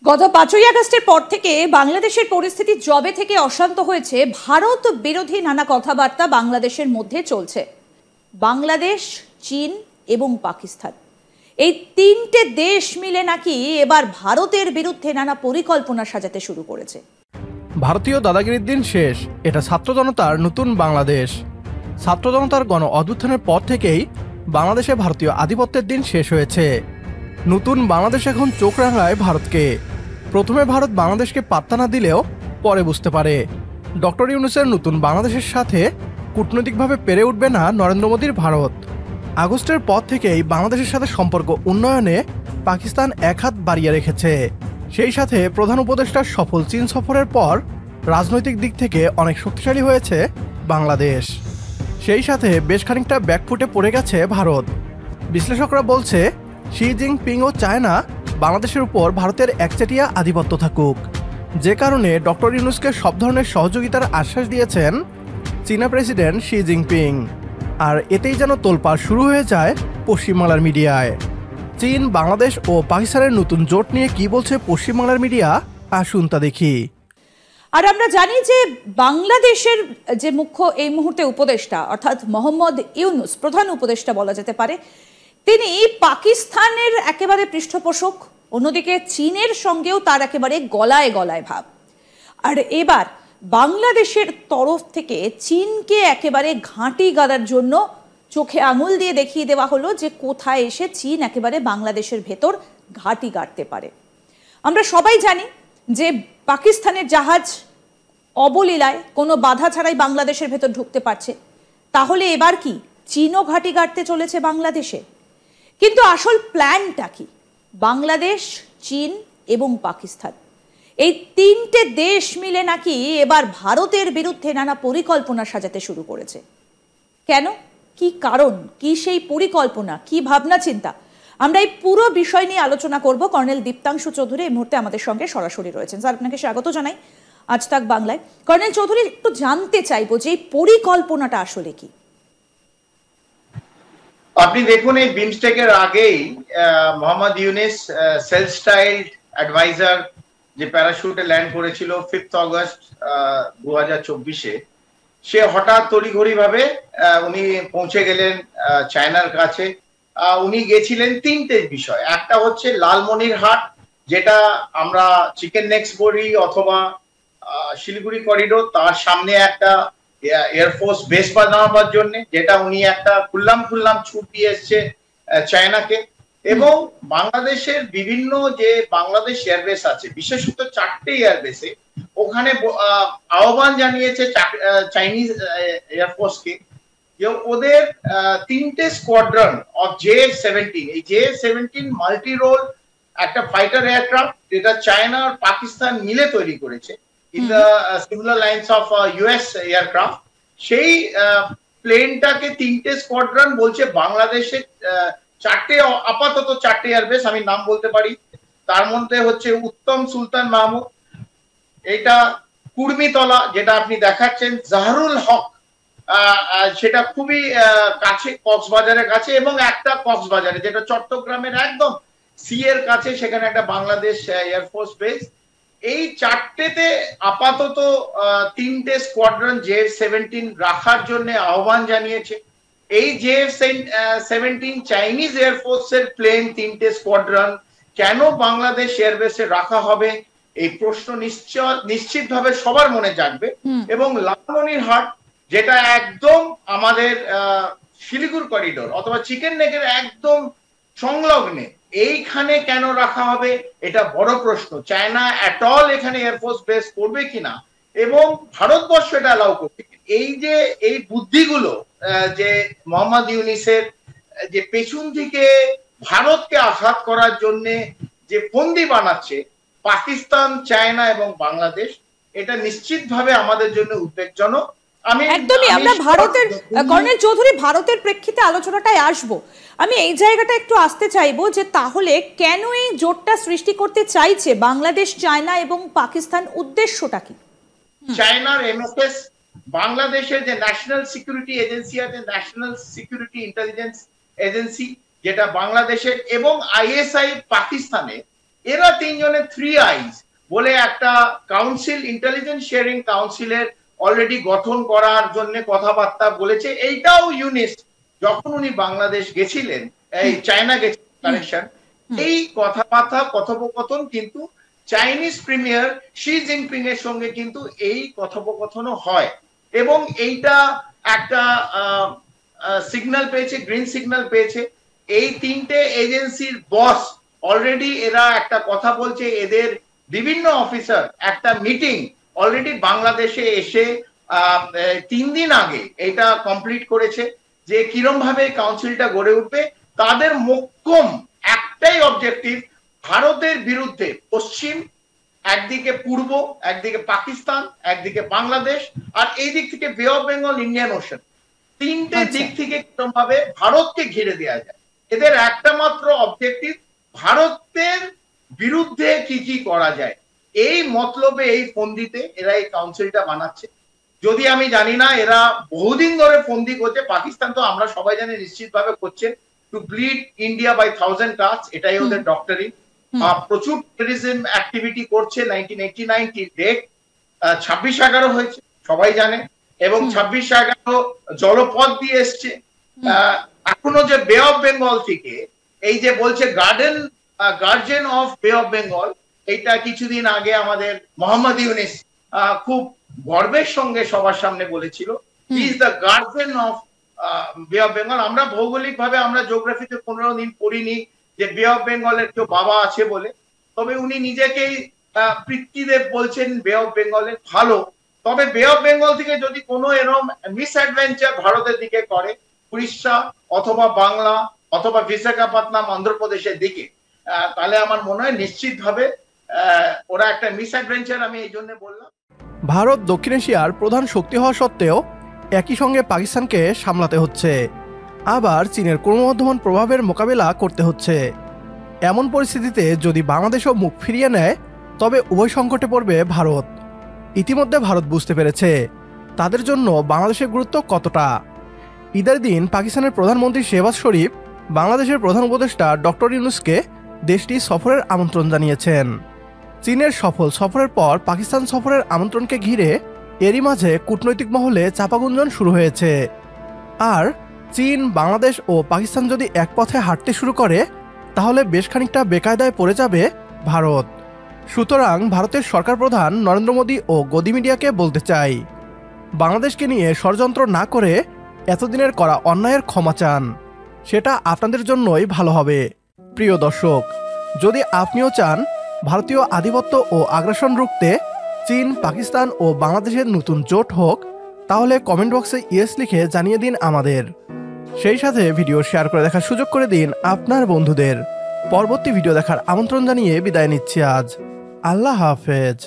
গত 5ই আগস্টের পর থেকে বাংলাদেশের পরিস্থিতি জবে থেকে অশান্ত হয়েছে, ভারত বিরোধী নানা কথাবার্তা বাংলাদেশের মধ্যে চলছে। বাংলাদেশ, চীন এবং পাকিস্তান, এই তিনটে দেশ মিলে নাকি এবার ভারতের বিরুদ্ধে নানা পরিকল্পনা সাজাতে শুরু করেছে। ভারতীয় দাদাগিরির দিন শেষ, এটা ছাত্র জনতার নতুন বাংলাদেশ। ছাত্র জনতার গণ অভ্যুত্থানের পর থেকেই বাংলাদেশে ভারতীয় আধিপত্যের দিন শেষ হয়েছে। নতুন বাংলাদেশ এখন চোখ রাঙায় ভারতকে। প্রথমে ভারত বাংলাদেশকে পাত্তা না দিলেও পরে বুঝতে পারে ডক্টর ইউনূসের নতুন বাংলাদেশের সাথে কূটনৈতিকভাবে পেরে উঠবে না নরেন্দ্র মোদীর ভারত। আগস্টের পর থেকেই বাংলাদেশের সাথে সম্পর্ক উন্নয়নে পাকিস্তান এক হাত বাড়িয়ে রেখেছে। সেই সাথে প্রধান উপদেষ্টার সফল চীন সফরের পর রাজনৈতিক দিক থেকে অনেক শক্তিশালী হয়েছে বাংলাদেশ। সেই সাথে বেশ খানিকটা ব্যাকফুটে পড়ে গেছে ভারত। বিশ্লেষকরা বলছে, শি জিনপিংও চায় না বাংলাদেশের উপর ভারতের একচেটিয়া আধিপত্য থাকুক, যে কারণে ডক্টর ইউনূসকে সব ধরনের সহযোগিতার আশ্বাস দিয়েছেন চীনা প্রেসিডেন্ট শি জিনপিং। আর এতেই যেন তোলপাড় শুরু হয়ে যায় পশ্চিমবাংলার মিডিয়ায়। চীন, বাংলাদেশ ও পাকিস্তানের নতুন জোট নিয়ে কি বলছে পশ্চিমবাংলার মিডিয়া, আসুন তা দেখি। আর আমরা জানি যে বাংলাদেশের যে মুখ্য এই মুহূর্তে উপদেষ্টা, অর্থাৎ মোহাম্মদ ইউনূস, প্রধান উপদেষ্টা বলা যেতে পারে, তিনি পাকিস্তানের একেবারে পৃষ্ঠপোষক, অন্যদিকে চীনের সঙ্গেও তার একেবারে গলায় গলায় ভাব। আর এবার বাংলাদেশের তরফ থেকে চীনকে একেবারে ঘাঁটি গাড়ার জন্য চোখে আঙুল দিয়ে দেখিয়ে দেওয়া হলো যে কোথায় এসে চীন একেবারে বাংলাদেশের ভেতর ঘাঁটি গাড়তে পারে। আমরা সবাই জানি যে পাকিস্তানের জাহাজ অবলীলায় কোনো বাধা ছাড়াই বাংলাদেশের ভেতর ঢুকতে পারছে, তাহলে এবার কি চীনও ঘাঁটি গাড়তে চলেছে বাংলাদেশে? কিন্তু আসল প্ল্যানটা কি? বাংলাদেশ, চীন এবং পাকিস্তান, এই তিনটে দেশ মিলে নাকি এবার ভারতের বিরুদ্ধে নানা পরিকল্পনা সাজাতে শুরু করেছে। কেন, কি কারণ, কি সেই পরিকল্পনা, কি ভাবনা চিন্তা, আমরা এই পুরো বিষয় নিয়ে আলোচনা করব। কর্নেল দীপ্তাংশু চৌধুরী এই মুহূর্তে আমাদের সঙ্গে সরাসরি রয়েছেন। স্যার, আপনাকে স্বাগত জানাই আজ তাক বাংলায়। কর্নেল চৌধুরী, একটু জানতে চাইবো যে এই পরিকল্পনাটা আসলে কি? আপনি দেখুন, এই বিমস্টেকের আগেই Mohammad Yunus self styled adviser যে প্যারাশুটে ল্যান্ড করেছিল 5 আগস্ট 2024-এ, সে হঠাৎ তড়িঘড়ি ভাবে উনি পৌঁছে গেলেন চায়নার কাছে। উনি গেছিলেন তিনটে বিষয়। একটা হচ্ছে লালমনিরহাট, যেটা আমরা চিকেন নেক্স বলি অথবা শিলিগুড়ি করিডোর, তার সামনে একটা এয়ারফোর্স বেস বানানোর জন্য, যেটা উনি একটা খুল্লাম ছুট দিয়ে এসছে চায়নাকে। এবং বাংলাদেশের বিভিন্ন যে বাংলাদেশ এয়ারবেস আছে, বিশেষত 4টে এয়ারবেসে, ওখানে আহ্বান জানিয়েছে চাইনিজ এয়ারফোর্সকে যে ওদের 3টে স্কোয়াড্রন অফ JF-17, এই JF-17 মাল্টি রোল একটা ফাইটার এয়ারক্রাফট, যেটা চায়না আর পাকিস্তান মিলে তৈরি করেছে in the similar lines of US aircraft. সেই প্লেনটাকে 3টে স্কোয়াড্রন বলছে বাংলাদেশে আপাতত 4টে এয়ারবেস, আমি নাম বলতে পারি। তার মধ্যে হচ্ছে উত্তম সুলতান মাহমুদ, এটা কুর্মিতলা যেটা আপনি দেখাচ্ছেন, জাহরুল হক, সেটা খুবই কাছে, কক্সবাজারের কাছে, এবং একটা কক্সবাজারে যেটা চট্টগ্রামের একদম সি এর কাছে, সেখানে একটা বাংলাদেশ এয়ারফোর্স বেস। এই 4টেতে আপাতত 3টে স্কোয়াড্রন JF-17 রাখার জন্য আহ্বান জানিয়েছে। এই JF-17 চাইনিজ এয়ারফোর্সের প্লেন 3টে স্কোয়াড্রন কেন বাংলাদেশ এয়ারবেসে রাখা হবে, এই প্রশ্ন নিশ্চিতভাবে সবার মনে জাগবে। এবং লালমনিরহাট, যেটা একদম আমাদের শিলিগুড়ি করিডোর অথবা চিকেন নেকের একদম সংলগ্নে, এইখানে কেন রাখা হবে, এটা বড় প্রশ্ন। চায়না এট অল এখানে এয়ারফোর্স বেস করবে কিনা, এবং ভারতবর্ষ এটা অ্যালাউ করবে। এই বুদ্ধিগুলো যে মোহাম্মদ ইউনূসের যে পেছন থেকে ভারতকে আঘাত করার জন্য যে ফন্দি বানাচ্ছে পাকিস্তান, চায়না এবং বাংলাদেশ, এটা নিশ্চিতভাবে আমাদের জন্য উদ্বেগজনক। একদমই আমরা ভারতের, কর্নেল চৌধুরী, ভারতের প্রেক্ষিতে আলোচনাটায় আসবো। আমি এই জায়গাটা একটু আসতে চাইবো যে তাহলে কেন এই জোটটা সৃষ্টি করতে চাইছে বাংলাদেশ, চায়না এবং পাকিস্তান, উদ্দেশ্যটা কি? চায়নার MSS, বাংলাদেশের যে ন্যাশনাল সিকিউরিটি এজেন্সি আছে, ন্যাশনাল সিকিউরিটি ইন্টেলিজেন্স এজেন্সি, যেটা বাংলাদেশের, এবং ISI পাকিস্তানের, এরা তিনজনের 3 আইস বলে একটা কাউন্সিল, ইন্টেলিজেন্স শেয়ারিং কাউন্সিলের অলরেডি গঠন করার জন্য কথাবার্তা বলেছে। এইটাও ইউনিস যখন উনি বাংলাদেশ গেছিলেন, এই চায়না গেছিলেন কানেকশন, এই কথাবার্তা কথোপকথন কিন্তু চাইনিজ প্রিমিয়ার শি জিনপিং এর সঙ্গে কিন্তু এই কথোপকথনও হয়, এবং এইটা একটা সিগন্যাল পেয়েছে, গ্রিন সিগন্যাল পেয়েছে। এই তিনটে এজেন্সির বস অলরেডি এরা একটা কথা বলছে, এদের বিভিন্ন অফিসার একটা মিটিং অলরেডি বাংলাদেশে এসে 3 দিন আগে এটা কমপ্লিট করেছে যে কিরম ভাবে কাউন্সিলটা গড়ে উঠবে। তাদের মোক্ষম একটাই অবজেক্টিভ, ভারতের বিরুদ্ধে পশ্চিম, একদিকে পূর্ব, একদিকে পাকিস্তান, একদিকে বাংলাদেশ, আর এই দিক থেকে বে অফ বেঙ্গল, ইন্ডিয়ান ওশান, তিনটে দিক থেকে কিরকম ভাবে ভারতকে ঘিরে দেওয়া যায়। এদের একটা মাত্র অবজেক্টিভ, ভারতের বিরুদ্ধে কি কি করা যায়, এই মতলবে, এই ফন্দিতে এরা এই কাউন্সিলটা বানাচ্ছে। যদি আমি জানি না, এরা বহুদিন ধরে ফন্দি করছে। পাকিস্তান তো আমরা সবাই জানি নিশ্চিতভাবে করছে, to bleed India by 1000 cuts, এটাই ওদের ডক্টরিন। প্রচুর টেররিজম অ্যাক্টিভিটি করছে। 1989 ডেট 26/11 হয়েছে, সবাই জানে, এবং 26/11 জলপথ দিয়ে এসছে। এখনো যে বে অফ বেঙ্গল থেকে এই যে বলছে গার্জিয়ান অফ বে অফ বেঙ্গল, এইটা কিছুদিন আগে আমাদের মোহাম্মদ ইউনিস খুব গর্বের সঙ্গে সবার সামনে বলেছিল, he is the guardian of বে অফ বেঙ্গল। আমরা ভৌগোলিক ভাবে, আমরা জিওগ্রাফিতে 15 দিন পড়িনি যে বে অফ বেঙ্গলের কেউ বাবা আছে বলে, তবে উনি নিজেকেই পিতৃদেব বলছেন বে অফ বেঙ্গলের। ভালো, তবে বে অফ বেঙ্গল থেকে যদি কোনো এরকম মিস অ্যাডভেঞ্চার ভারতের দিকে করে, উড়িষ্যা অথবা বাংলা অথবা বিশাখাপত্তনম অন্ধ্রপ্রদেশের দিকে, তাহলে আমার মনে হয় নিশ্চিতভাবে ওরা একটা মিস অ্যাডভেঞ্চার, আমি এই জন্য বললাম। ভারত দক্ষিণ এশিয়ার প্রধান শক্তি হওয়া সত্ত্বেও একই সঙ্গে পাকিস্তানকে সামলাতে হচ্ছে, আবার চীনের ক্রমবর্ধমান প্রভাবের মোকাবেলা করতে হচ্ছে। এমন পরিস্থিতিতে যদি বাংলাদেশও মুখ ফিরিয়ে নেয়, তবে উভয় সংকটে পড়বে ভারত। ইতিমধ্যে ভারত বুঝতে পেরেছে তাদের জন্য বাংলাদেশের গুরুত্ব কতটা। ঈদের দিন পাকিস্তানের প্রধানমন্ত্রী শেহবাজ শরীফ বাংলাদেশের প্রধান উপদেষ্টা ডক্টর ইউনূসকে দেশটি সফরের আমন্ত্রণ জানিয়েছেন। চীনের সফল সফরের পর পাকিস্তান সফরের আমন্ত্রণকে ঘিরে এরই মাঝে কূটনৈতিক মহলে চাপাগুঞ্জন শুরু হয়েছে। আর চীন, বাংলাদেশ ও পাকিস্তান যদি এক পথে হাঁটতে শুরু করে, তাহলে বেশ খানিকটা বেকায়দায় পড়ে যাবে ভারত। সুতরাং ভারতের সরকার প্রধান নরেন্দ্র মোদী ও গদি মিডিয়াকে বলতে চাই, বাংলাদেশকে নিয়ে ষড়যন্ত্র না করে এতদিনের করা অন্যায়ের ক্ষমা চান, সেটা আপনাদের জন্যই ভালো হবে। প্রিয় দর্শক, যদি আপনিও চান ভারতীয় আধিপত্য ও আগ্রাসন রুখতে চীন, পাকিস্তান ও বাংলাদেশের নতুন জোট হোক, তাহলে কমেন্ট বক্সে ইয়েস লিখে জানিয়ে দিন আমাদের। সেই সাথে ভিডিও শেয়ার করে দেখার সুযোগ করে দিন আপনার বন্ধুদের। পরবর্তী ভিডিও দেখার আমন্ত্রণ জানিয়ে বিদায় নিচ্ছি আজ। আল্লাহ হাফেজ।